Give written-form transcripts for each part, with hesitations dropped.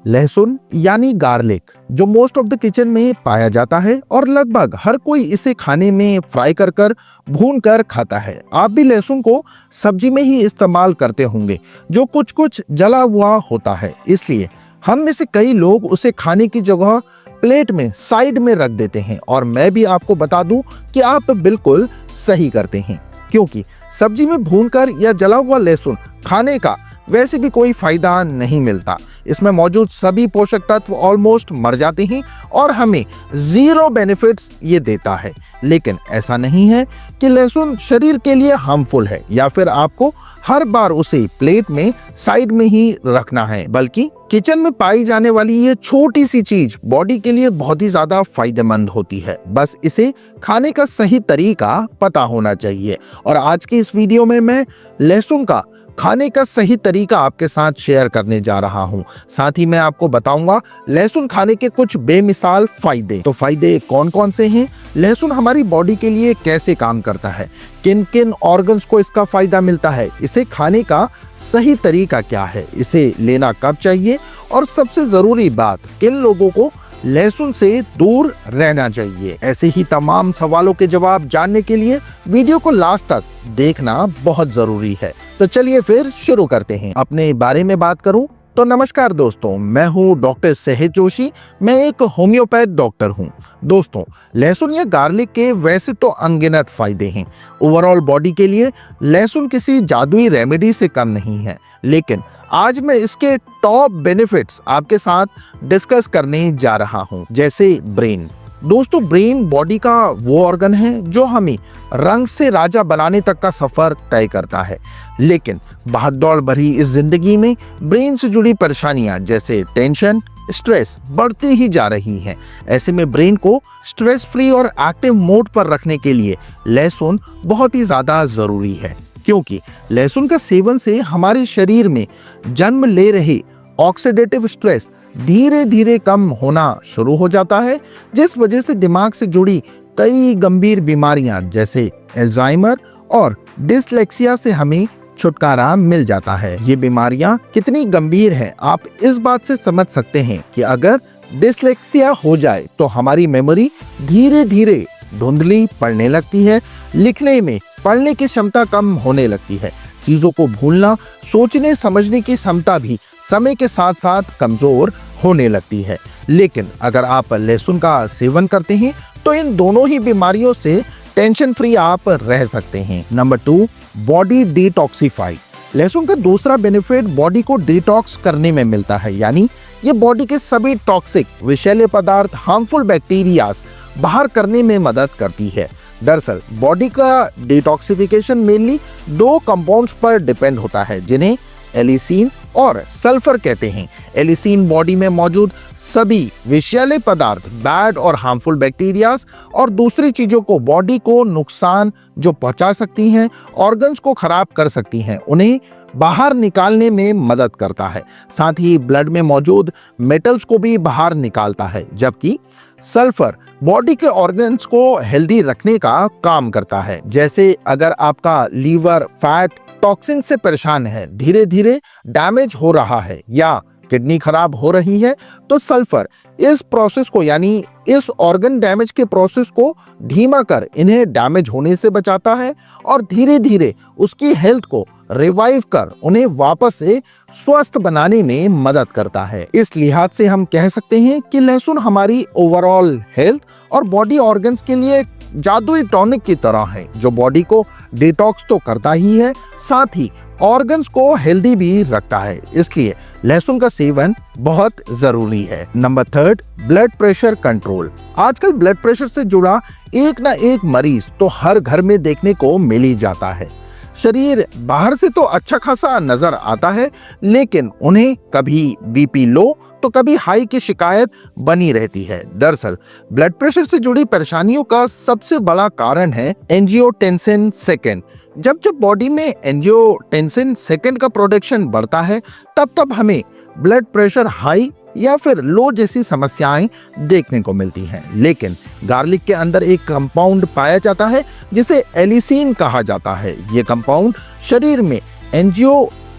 लहसुन यानी गार्लिक जो मोस्ट ऑफ द किचन में पाया जाता है और लगभग हर कोई इसे खाने में फ्राई कर भून कर खाता है। आप भी लहसुन को सब्जी में ही इस्तेमाल करते होंगे जो कुछ कुछ जला हुआ होता है, इसलिए हम में से कई लोग उसे खाने की जगह प्लेट में साइड में रख देते हैं। और मैं भी आपको बता दूं कि आप बिल्कुल सही करते हैं, क्योंकि सब्जी में भूनकर या जला हुआ लहसुन खाने का वैसे भी कोई फायदा नहीं मिलता। इसमें मौजूद सभी पोषक तत्व ऑलमोस्ट मर जाते हैं और हमें जीरो बेनिफिट्स ये देता है। लेकिन ऐसा नहीं है कि लहसुन शरीर के लिए हार्मफुल है या फिर आपको हर बार उसे प्लेट में साइड में ही रखना है, बल्कि किचन में पाई जाने वाली ये छोटी सी चीज बॉडी के लिए बहुत ही ज्यादा फायदेमंद होती है। बस इसे खाने का सही तरीका पता होना चाहिए। और आज की इस वीडियो में मैं लहसुन का खाने का सही तरीका आपके साथ शेयर करने जा रहा हूं। साथ ही मैं आपको बताऊंगा लहसुन खाने के कुछ बेमिसाल फायदे। तो फायदे कौन कौन से हैं, लहसुन हमारी बॉडी के लिए कैसे काम करता है, किन किन ऑर्गन्स को इसका फायदा मिलता है, इसे खाने का सही तरीका क्या है, इसे लेना कब चाहिए और सबसे जरूरी बात, किन लोगों को लहसुन से दूर रहना चाहिए। ऐसे ही तमाम सवालों के जवाब जानने के लिए वीडियो को लास्ट तक देखना बहुत जरूरी है। तो चलिए फिर शुरू करते हैं। अपने बारे में बात करूं तो नमस्कार दोस्तों, मैं हूं डॉक्टर सेहत जोशी। मैं एक होम्योपैथ डॉक्टर हूं। दोस्तों, लहसुन या गार्लिक के वैसे तो अनगिनत फायदे हैं। ओवरऑल बॉडी के लिए लहसुन किसी जादुई रेमेडी से कम नहीं है, लेकिन आज मैं इसके टॉप बेनिफिट्स आपके साथ डिस्कस करने जा रहा हूं। जैसे ब्रेन। दोस्तों, ब्रेन बॉडी का वो ऑर्गन है जो हमें रंग से राजा बनाने तक का सफर तय करता है। लेकिन भागदौड़ भरी इस जिंदगी में ब्रेन से जुड़ी परेशानियां जैसे टेंशन, स्ट्रेस बढ़ती ही जा रही हैं। ऐसे में ब्रेन को स्ट्रेस फ्री और एक्टिव मोड पर रखने के लिए लहसुन बहुत ही ज्यादा जरूरी है, क्योंकि लहसुन का सेवन से हमारे शरीर में जन्म ले रहे ऑक्सीडेटिव स्ट्रेस धीरे धीरे कम होना शुरू हो जाता है, जिस वजह से दिमाग से जुड़ी कई गंभीर बीमारियां जैसे अल्जाइमर और डिसलेक्सिया से हमें छुटकारा मिल जाता है। ये बीमारियां कितनी गंभीर हैं आप इस बात से समझ सकते हैं कि अगर डिसलेक्सिया हो जाए तो हमारी मेमोरी धीरे धीरे धुंधली पड़ने लगती है, लिखने में पढ़ने की क्षमता कम होने लगती है, चीजों को भूलना, सोचने समझने की क्षमता भी समय के साथ साथ कमजोर होने लगती है। लेकिन अगर आप लहसुन का सेवन करते हैं तो इन दोनों ही बीमारियों से टेंशन फ्री आप रह सकते हैं। Number 2, body detoxify. लहसुन का दूसरा बेनिफिट बॉडी को डिटॉक्स करने में मिलता है, यानी ये बॉडी के सभी टॉक्सिक विषैले पदार्थ, हार्मफुल बैक्टीरियाज बाहर करने में मदद करती है। दरअसल बॉडी का डिटॉक्सिफिकेशन मेनली 2 कंपाउंड्स पर डिपेंड होता है, जिन्हें एलिसीन और सल्फर कहते हैं। एलिसीन बॉडी में मौजूद सभी विषैले पदार्थ, बैड और हार्मफुल बैक्टीरियाज और दूसरी चीजों को बॉडी को नुकसान जो पहुंचा सकती हैं, ऑर्गन्स को खराब कर सकती हैं, उन्हें बाहर निकालने में मदद करता है। साथ ही ब्लड में मौजूद मेटल्स को भी बाहर निकालता है, जबकि सल्फर बॉडी के ऑर्गन्स को हेल्दी रखने का काम करता है। जैसे अगर आपका लीवर फैट टॉक्सिन से परेशान है, धीरे धीरे डैमेज हो रहा है या किडनी खराब हो रही है, तो सल्फर इस प्रोसेस को, यानी इस ऑर्गन डैमेज के प्रोसेस को धीमा कर इन्हें डैमेज होने से बचाता है और धीरे धीरे उसकी हेल्थ को रिवाइव कर उन्हें वापस से स्वस्थ बनाने में मदद करता है। इस लिहाज से हम कह सकते हैं कि लहसुन हमारी ओवरऑल हेल्थ और बॉडी ऑर्गन्स के लिए जादुई टॉनिक की तरह है, जो बॉडी को डिटॉक्स तो करता ही है, साथ ही ऑर्गन्स को हेल्दी भी रखता है। इसलिए लहसुन का सेवन बहुत जरूरी है। Number 3, blood pressure control. आजकल ब्लड प्रेशर से जुड़ा एक ना एक मरीज तो हर घर में देखने को मिल ही जाता है। शरीर बाहर से तो अच्छा खासा नजर आता है, लेकिन उन्हें कभी बीपी लो तो कभी हाई की शिकायत बनी रहती है। दरअसल ब्लड प्रेशर से जुड़ी परेशानियों का सबसे बड़ा कारण है एंजियोटेंसिन सेकेंड। जब जब बॉडी में एंजियोटेंसिन सेकेंड का प्रोडक्शन बढ़ता है, तब तब हमें ब्लड प्रेशर हाई या फिर लो जैसी समस्याएं देखने को मिलती हैं। लेकिन गार्लिक के अंदर एक कंपाउंड पाया जाता है जिसे एलिसीन कहा जाता है। ये कंपाउंड शरीर में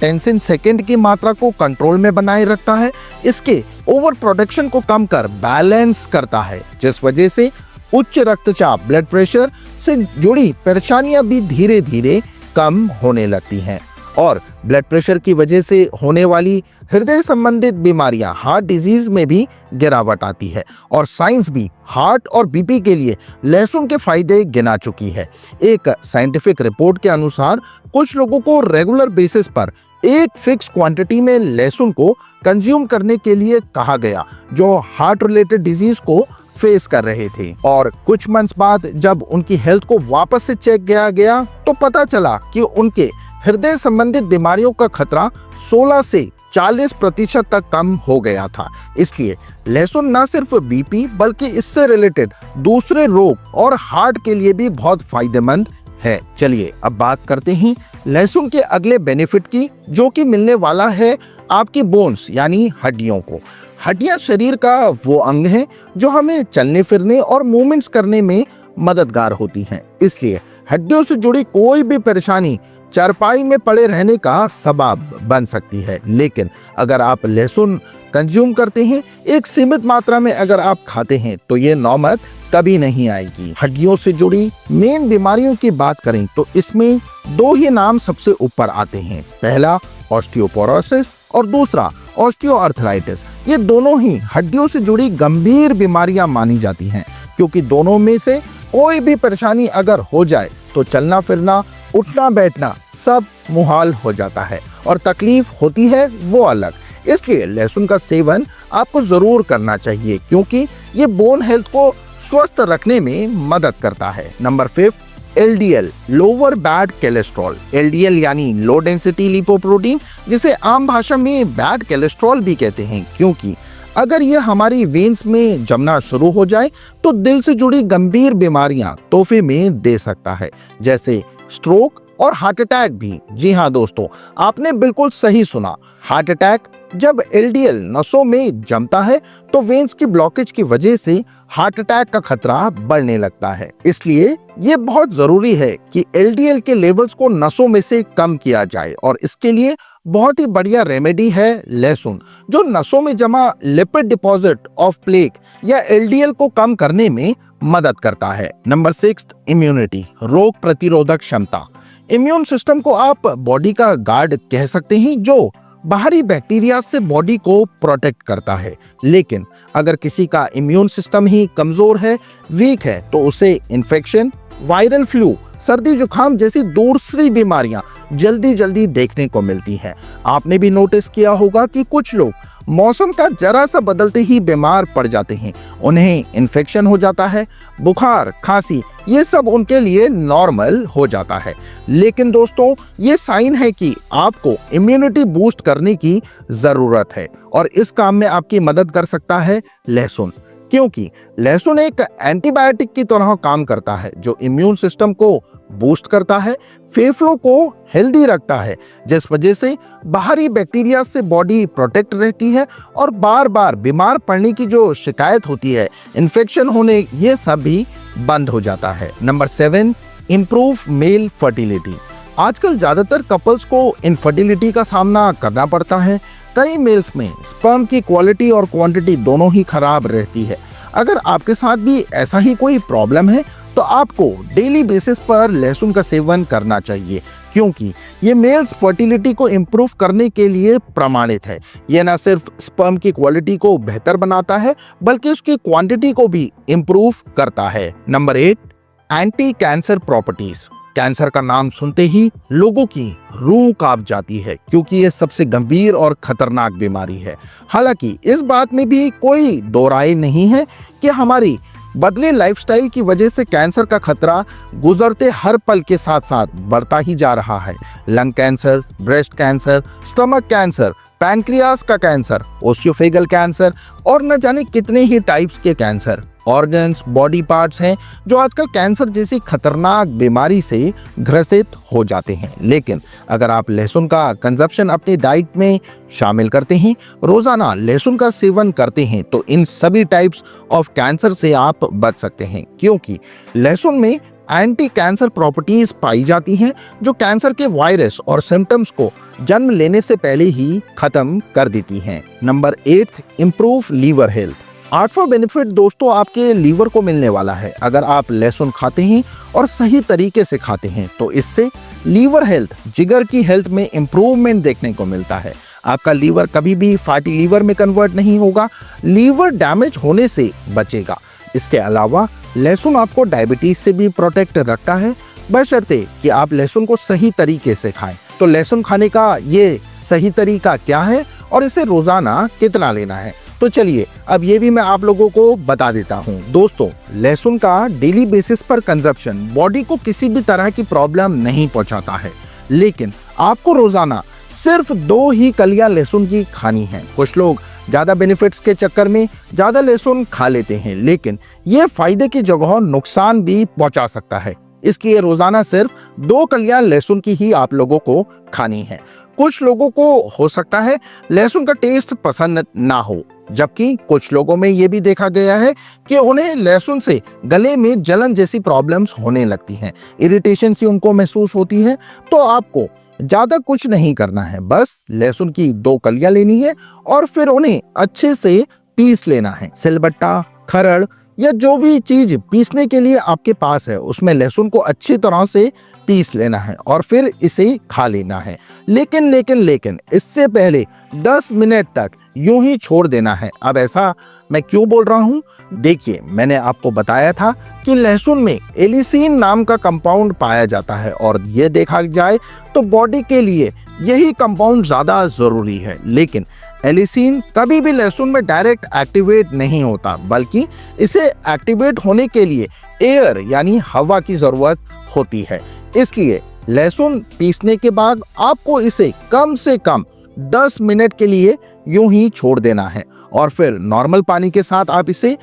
टेंसिन सेकेंड की मात्रा को कंट्रोल में बनाए रखता है, इसके ओवर प्रोडक्शन को कम कर बैलेंस करता है, जिस वजह से उच्च रक्तचाप ब्लड प्रेशर से जुड़ी परेशानियां भी धीरे धीरे कम होने लगती हैं और ब्लड प्रेशर की वजह से होने वाली हृदय संबंधित बीमारियां हार्ट डिजीज में भी गिरावट आती है और साइंस भी हार्ट और बीपी के लिए लहसुन के फायदे गिना चुकी है। एक साइंटिफिक रिपोर्ट के अनुसार कुछ लोगों को रेगुलर बेसिस पर एक फिक्स क्वांटिटी में लहसुन को कंज्यूम करने के लिए कहा गया, जो हार्ट रिलेटेड डिजीज को फेस कर रहे थे और कुछ मंथ्स बाद जब उनकी हेल्थ को वापस से चेक किया गया तो पता चला कि उनके हृदय संबंधित बीमारियों का खतरा 16 से 40% तक कम हो गया था। इसलिए लहसुन न सिर्फ बीपी बल्कि इससे रिलेटेड दूसरे रोग और हार्ट के लिए भी बहुत फायदेमंद है। चलिए अब बात करते हैं लहसुन के अगले बेनिफिट की, जो कि मिलने वाला है आपकी बोन्स यानी हड्डियों को। हड्डियां शरीर का वो अंग है जो हमें चलने फिरने और मूवमेंट्स करने में मददगार होती हैं। इसलिए हड्डियों से जुड़ी कोई भी परेशानी चारपाई में पड़े रहने का सबब बन सकती है, लेकिन अगर आप लहसुन कंज्यूम करते हैं, एक सीमित मात्रा में अगर आप खाते हैं, तो ये नौबत कभी नहीं आएगी। हड्डियों से जुड़ी मेन बीमारियों की बात करें तो इसमें दो ही नाम सबसे ऊपर आते हैं, पहला ऑस्टियोपोरोसिस और दूसरा ऑस्टियोआर्थराइटिस। ये दोनों ही हड्डियों से जुड़ी गंभीर बीमारियां मानी जाती हैं, क्योंकि दोनों में से कोई भी परेशानी अगर हो जाए तो चलना फिरना, उठना बैठना सब मुहाल हो जाता है और तकलीफ होती है वो अलग। इसलिए लहसुन का सेवन आपको जरूर करना चाहिए, क्योंकि ये बोन हेल्थ को स्वस्थ रखने में मदद करता है। Number 5, LDL lower bad cholesterol. LDL यानी लो डेंसिटी लिपोप्रोटीन, जिसे आम भाषा में बैड कोलेस्ट्रॉल भी कहते हैं, क्योंकि अगर ये हमारी वेन्स में जमना शुरू हो जाए तो दिल से जुड़ी गंभीर बीमारियां तोहफे में दे सकता है, जैसे स्ट्रोक और हार्ट अटैक भी। जी हाँ दोस्तों, आपने बिल्कुल सही सुना, हार्ट अटैक। जब LDL नसों में जमता है तो वेन्स की ब्लॉकेज की वजह से हार्ट अटैक का खतरा बढ़ने लगता है। इसलिए ये बहुत जरूरी है कि LDL के लेवल्स को नसों में से कम किया जाए और इसके लिए बहुत ही बढ़िया रेमेडी है लहसुन, जो नसों में जमा लिपिड डिपॉजिट ऑफ प्लेक या LDL को कम करने में मदद करता है। नंबर 6, इम्यूनिटी, रोग प्रतिरोधक क्षमता। इम्यून सिस्टम को आप बॉडी का गार्ड कह सकते हैं, जो बाहरी बैक्टीरिया से बॉडी को प्रोटेक्ट करता है। लेकिन अगर किसी का इम्यून सिस्टम ही कमजोर है, वीक है, तो उसे इन्फेक्शन, वायरल फ्लू, सर्दी जुकाम जैसी दूसरी बीमारियां जल्दी जल्दी देखने को मिलती है। आपने भी नोटिस किया होगा कि कुछ लोग मौसम का जरा सा बदलते ही बीमार पड़ जाते हैं, उन्हें इन्फेक्शन हो जाता है, बुखार, खांसी, ये सब उनके लिए नॉर्मल हो जाता है। लेकिन दोस्तों, ये साइन है कि आपको इम्यूनिटी बूस्ट करने की जरूरत है और इस काम में आपकी मदद कर सकता है लहसुन, क्योंकि लहसुन एक एंटीबायोटिक की तरह काम करता है, जो इम्यून सिस्टम को बूस्ट करता है, फेफड़ों को हेल्दी रखता है, जिस वजह से बाहरी बैक्टीरिया से बॉडी प्रोटेक्ट रहती है और बार बार बीमार पड़ने की जो शिकायत होती है, इन्फेक्शन होने, ये सब भी बंद हो जाता है। Number 7, improve mail fertility. आजकल ज्यादातर कपल्स को इनफर्टिलिटी का सामना करना पड़ता है। कई मेल्स में स्पर्म की क्वालिटी और क्वांटिटी दोनों ही खराब रहती है। अगर आपके साथ भी ऐसा ही कोई प्रॉब्लम है तो आपको डेली बेसिस पर लहसुन का सेवन करना चाहिए, क्योंकि ये मेल्स फर्टिलिटी को इम्प्रूव करने के लिए प्रमाणित है। ये न सिर्फ स्पर्म की क्वालिटी को बेहतर बनाता है, बल्कि उसकी क्वांटिटी को भी इम्प्रूव करता है। Number 8, anti cancer properties. Cancer का नाम सुनते ही लोगों की रूह कांप जाती है, क्योंकि ये सबसे गंभीर और खतरनाक बीमारी है। हालांकि इस बात में भी कोई दो राय नहीं है कि हमारी बदले लाइफस्टाइल की वजह से कैंसर का खतरा गुजरते हर पल के साथ साथ बढ़ता ही जा रहा है। Lung cancer, breast cancer, stomach cancer, pancreas का कैंसर, ओसियोफेगल कैंसर और न जाने कितने ही टाइप्स के कैंसर, ऑर्गन्स, बॉडी पार्ट्स हैं जो आजकल कैंसर जैसी खतरनाक बीमारी से ग्रसित हो जाते हैं। लेकिन अगर आप लहसुन का कंजप्शन अपनी डाइट में शामिल करते हैं, रोजाना लहसुन का सेवन करते हैं, तो इन सभी टाइप्स ऑफ कैंसर से आप बच सकते हैं, क्योंकि लहसुन में एंटी कैंसर प्रॉपर्टीज पाई जाती हैं जो कैंसर के वायरस और सिम्टम्स को जन्म लेने से पहले ही खत्म कर देती हैं। Number 8, improve liver health. 8वां बेनिफिट दोस्तों आपके लीवर को मिलने वाला है। अगर आप लहसुन खाते हैं और सही तरीके से खाते हैं तो इससे लीवर हेल्थ, जिगर की हेल्थ में इम्प्रूवमेंट देखने को मिलता है। आपका लीवर कभी भी फैटी लीवर में कन्वर्ट नहीं होगा, लीवर डैमेज होने से बचेगा। इसके अलावा लहसुन आपको डायबिटीज से भी प्रोटेक्ट रखता है, बशर्ते कि आप लहसुन को सही तरीके से खाएं। तो लहसुन खाने का ये सही तरीका क्या है और इसे रोजाना कितना लेना है, तो चलिए अब ये भी मैं आप लोगों को बता देता हूँ। दोस्तों, लहसुन का डेली बेसिस पर कंजप्शन बॉडी को किसी भी तरह की प्रॉब्लम नहीं पहुंचाता है, लेकिन आपको रोजाना सिर्फ 2 ही कलियां लहसुन की खानी है। कुछ लोग ज्यादा बेनिफिट्स के चक्कर में ज्यादा लहसुन खा लेते हैं, लेकिन ये फायदे की जगह नुकसान भी पहुंचा सकता है। इसलिए रोजाना सिर्फ 2 कलियां लहसुन की ही आप लोगों को खानी है। कुछ लोगों को हो सकता है लहसुन का टेस्ट पसंद ना हो, जबकि कुछ लोगों में ये भी देखा गया है कि उन्हें लहसुन से गले में जलन जैसी प्रॉब्लम्स होने लगती हैं, इरिटेशन सी उनको महसूस होती है। तो आपको ज्यादा कुछ नहीं करना है, बस लहसुन की 2 कलियां लेनी है और फिर उन्हें अच्छे से पीस लेना है। सिलबट्टा, खरड़ या जो भी चीज पीसने के लिए आपके पास है उसमें लहसुन को अच्छी तरह से पीस लेना है और फिर इसे खा लेना है। लेकिन इससे पहले 10 मिनट तक यूं ही छोड़ देना है। अब ऐसा मैं क्यों बोल रहा हूं? देखिए, मैंने आपको बताया था कि लहसुन में एलिसीन नाम का कंपाउंड पाया जाता है और ये देखा जाए तो बॉडी के लिए यही कंपाउंड ज्यादा जरूरी है। लेकिन एलिसीन कभी भी लहसुन में डायरेक्ट एक्टिवेट नहीं होता, बल्कि इसे एक्टिवेट होने के लिए एयर यानी हवा की जरूरत होती है। इसलिए लहसुन पीसने के बाद आपको इसे कम से कम 10 मिनट के लिए यूं ही छोड़ देना है और फिर नॉर्मल पानी के साथ आप इसे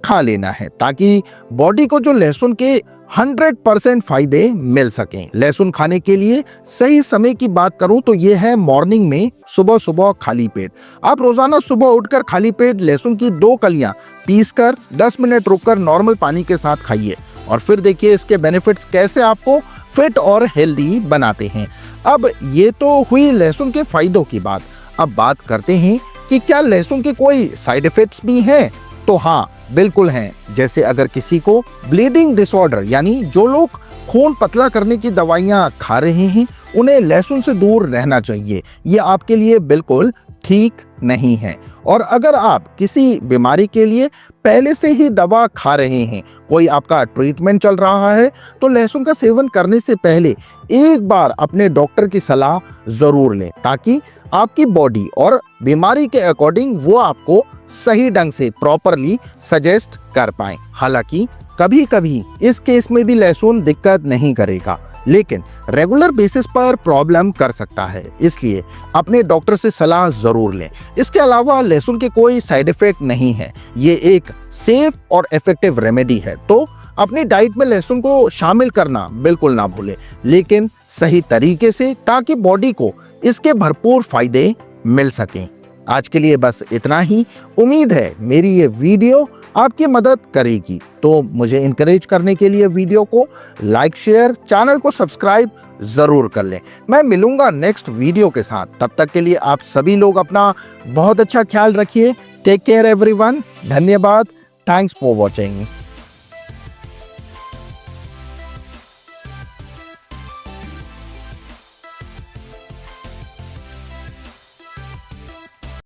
खा लेना है, ताकि बॉडी को जो लहसुन के 100% फायदे मिल सकें। लहसुन खाने के लिए सही समय की बात करूं तो यह है मॉर्निंग में, सुबह सुबह खाली पेट। आप रोजाना सुबह उठकर खाली पेट लहसुन की 2 कलियां पीसकर 10 मिनट रुककर नॉर्मल पानी के साथ खाइए और फिर देखिए इसके बेनिफिट्स कैसे आपको फिट और हेल्दी बनाते हैं। अब ये तो हुई लहसुन के फायदों की बात। अब बात करते हैं कि क्या लहसुन के कोई साइड इफेक्ट्स भी हैं? तो हाँ, बिल्कुल हैं। जैसे अगर किसी को ब्लीडिंग डिसऑर्डर यानी जो लोग खून पतला करने की दवाइयां खा रहे हैं उन्हें लहसुन से दूर रहना चाहिए। ये आपके लिए बिल्कुल ठीक नहीं है। और अगर आप किसी बीमारी के लिए पहले से ही दवा खा रहे हैं, कोई आपका ट्रीटमेंट चल रहा है, तो लहसुन का सेवन करने से पहले एक बार अपने डॉक्टर की सलाह जरूर लें, ताकि आपकी बॉडी और बीमारी के अकॉर्डिंग वो आपको सही ढंग से प्रॉपरली सजेस्ट कर पाए। हालांकि कभी कभी इस केस में भी लहसुन दिक्कत नहीं करेगा, लेकिन रेगुलर बेसिस पर प्रॉब्लम कर सकता है, इसलिए अपने डॉक्टर से सलाह जरूर लें। इसके अलावा लहसुन के कोई साइड इफेक्ट नहीं है, ये एक सेफ और इफेक्टिव रेमेडी है। तो अपनी डाइट में लहसुन को शामिल करना बिल्कुल ना भूलें, लेकिन सही तरीके से, ताकि बॉडी को इसके भरपूर फायदे मिल सकें। आज के लिए बस इतना ही। उम्मीद है मेरी ये वीडियो आपकी मदद करेगी, तो मुझे इनकरेज करने के लिए वीडियो को लाइक, शेयर, चैनल को सब्सक्राइब जरूर कर लें। मैं मिलूंगा नेक्स्ट वीडियो के साथ, तब तक के लिए आप सभी लोग अपना बहुत अच्छा ख्याल रखिए। Take care everyone. धन्यवाद। Thanks for watching.